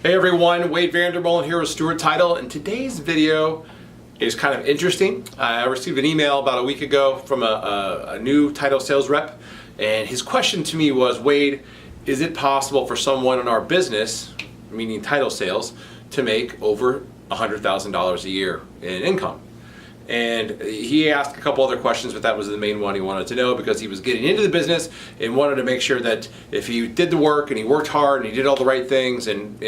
Hey everyone, Vander, Molen here with Stewart Title, and today's video is kind of interesting. I received an email about a week ago from a new title sales rep, and his question to me was, Wade, is it possible for someone in our business, meaning title sales, to make over $100,000 a year in income? And he asked a couple other questions, but that was the main one he wanted to know because he was getting into the business and wanted to make sure that if he did the work and he worked hard and he did all the right things and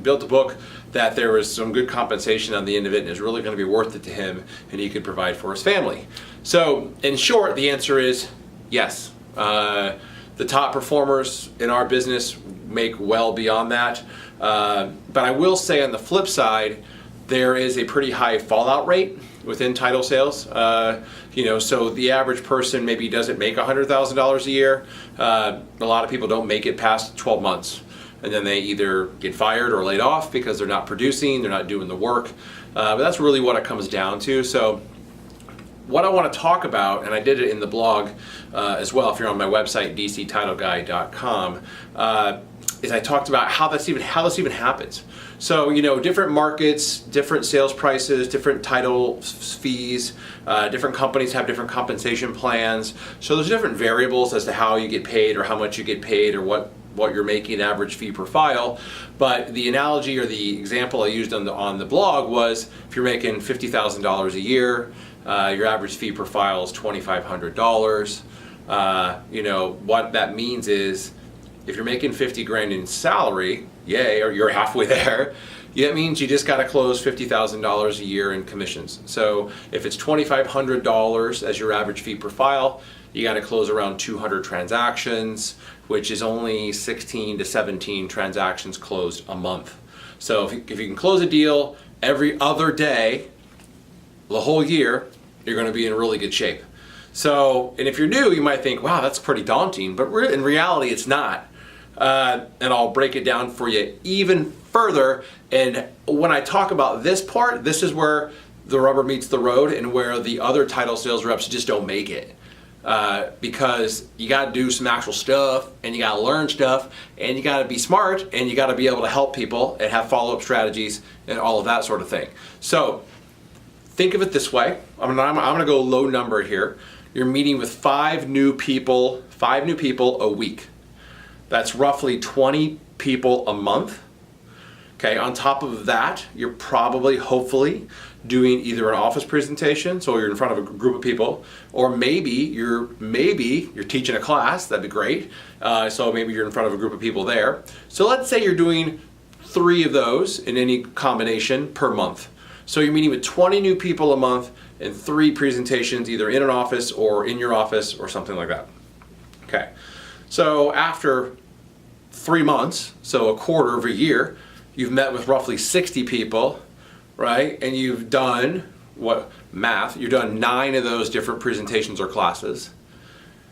built the book, that there was some good compensation on the end of it and is really going to be worth it to him and he could provide for his family. So in short, the answer is yes. The top performers in our business make well beyond that. But I will say on the flip side, there is a pretty high fallout rate within title sales. So the average person maybe doesn't make $100,000 a year. A lot of people don't make it past 12 months. And then they either get fired or laid off because they're not producing, they're not doing the work. But that's really what it comes down to. So what I want to talk about, and I did it in the blog as well, if you're on my website, dctitleguy.com, is I talked about how this even happens. So, different markets, different sales prices, different title fees, different companies have different compensation plans. So there's different variables as to how you get paid or how much you get paid or what you're making average fee per file. But the analogy or the example I used on the blog was if you're making $50,000 a year, your average fee per file is $2,500. What that means is if you're making 50 grand in salary, yay, or you're halfway there, that means you just got to close $50,000 a year in commissions. So if it's $2,500 as your average fee per file, you got to close around 200 transactions, which is only 16 to 17 transactions closed a month. So if you can close a deal every other day, the whole year, you're going to be in really good shape. So, and if you're new, you might think, wow, that's pretty daunting, but in reality, it's not. And I'll break it down for you even further. And when I talk about this part, this is where the rubber meets the road and where the other title sales reps just don't make it. Because you got to do some actual stuff and you got to learn stuff and you got to be smart and you got to be able to help people and have follow-up strategies and all of that sort of thing. So think of it this way. I'm going to go low number here. You're meeting with five new people a week. That's roughly 20 people a month. Okay, on top of that, you're probably, hopefully, doing either an office presentation, so you're in front of a group of people, or maybe you're teaching a class. That'd be great. So maybe you're in front of a group of people there. So let's say you're doing 3 of those in any combination per month. So you're meeting with 20 new people a month and 3 presentations either in an office or in your office or something like that. Okay, so after 3 months, so a quarter of a year, you've met with roughly 60 people, right? And you've done, you've done 9 of those different presentations or classes.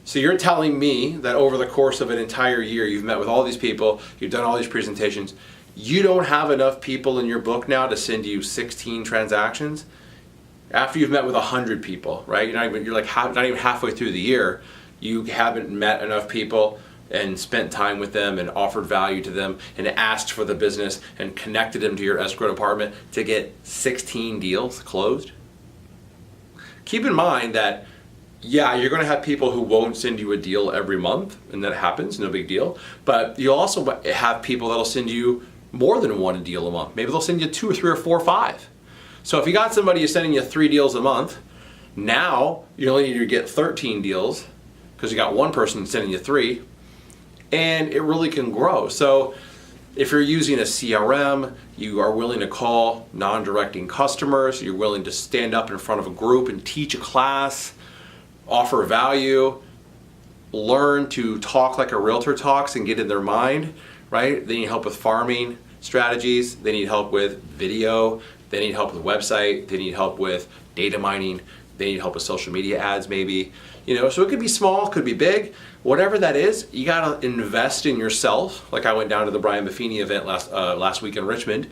So you're telling me that over the course of an entire year, you've met with all these people, you've done all these presentations, you don't have enough people in your book now to send you 16 transactions after you've met with 100 people, right? Not even halfway through the year, you haven't met enough people and spent time with them and offered value to them and asked for the business and connected them to your escrow department to get 16 deals closed. Keep in mind that, yeah, you're going to have people who won't send you a deal every month, and that happens, no big deal. But you'll also have people that'll send you more than 1 deal a month. Maybe they'll send you 2 or 3 or 4 or 5. So if you got somebody who's sending you 3 deals a month, now you only need to get 13 deals because you got one person sending you 3, and it really can grow. So if you're using a CRM, you are willing to call non-directing customers, you're willing to stand up in front of a group and teach a class, offer value, learn to talk like a realtor talks and get in their mind, right? They need help with farming strategies, they need help with video, they need help with website, they need help with data mining, they need help with social media ads maybe. So it could be small, could be big, whatever that is, you gotta invest in yourself. Like I went down to the Brian Buffini event last week in Richmond.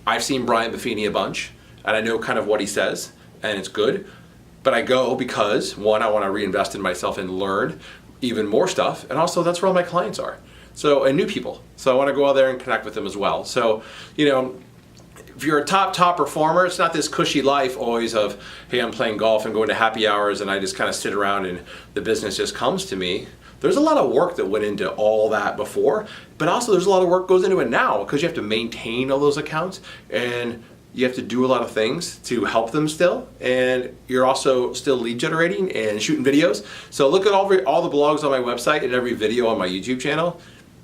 I've seen Brian Buffini a bunch, and I know kind of what he says, and it's good. But I go because, 1, I wanna reinvest in myself and learn even more stuff, and also that's where all my clients are. So, and new people. So I want to go out there and connect with them as well. So, you know, if you're a top performer, it's not this cushy life always of, hey, I'm playing golf and going to happy hours and I just kind of sit around and the business just comes to me. There's a lot of work that went into all that before, but also there's a lot of work goes into it now because you have to maintain all those accounts and you have to do a lot of things to help them still, and you're also still lead generating and shooting videos. So look at all the blogs on my website and every video on my YouTube channel.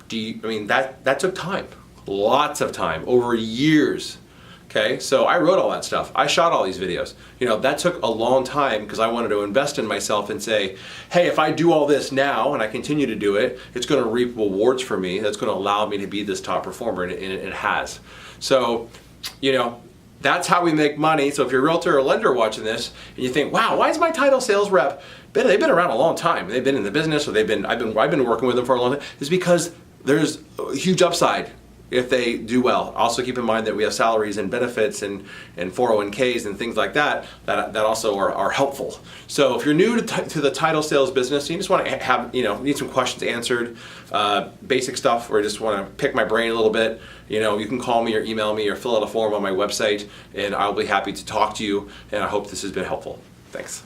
That took time, lots of time, over years. Okay, so I wrote all that stuff. I shot all these videos. You know, that took a long time because I wanted to invest in myself and say, hey, if I do all this now and I continue to do it, it's going to reap rewards for me. That's going to allow me to be this top performer, and it has. So, you know, that's how we make money. So if you're a realtor or lender watching this and you think, wow, why is my title sales rep, they've been around a long time. They've been in the business, or I've been working with them for a long time. It's because there's a huge upside if they do well. Also keep in mind that we have salaries and benefits and 401ks and things like that also are helpful. So if you're new to the title sales business, you just want to have, you know, need some questions answered, basic stuff, or just want to pick my brain a little bit, you know, you can call me or email me or fill out a form on my website, and I'll be happy to talk to you, and I hope this has been helpful. Thanks.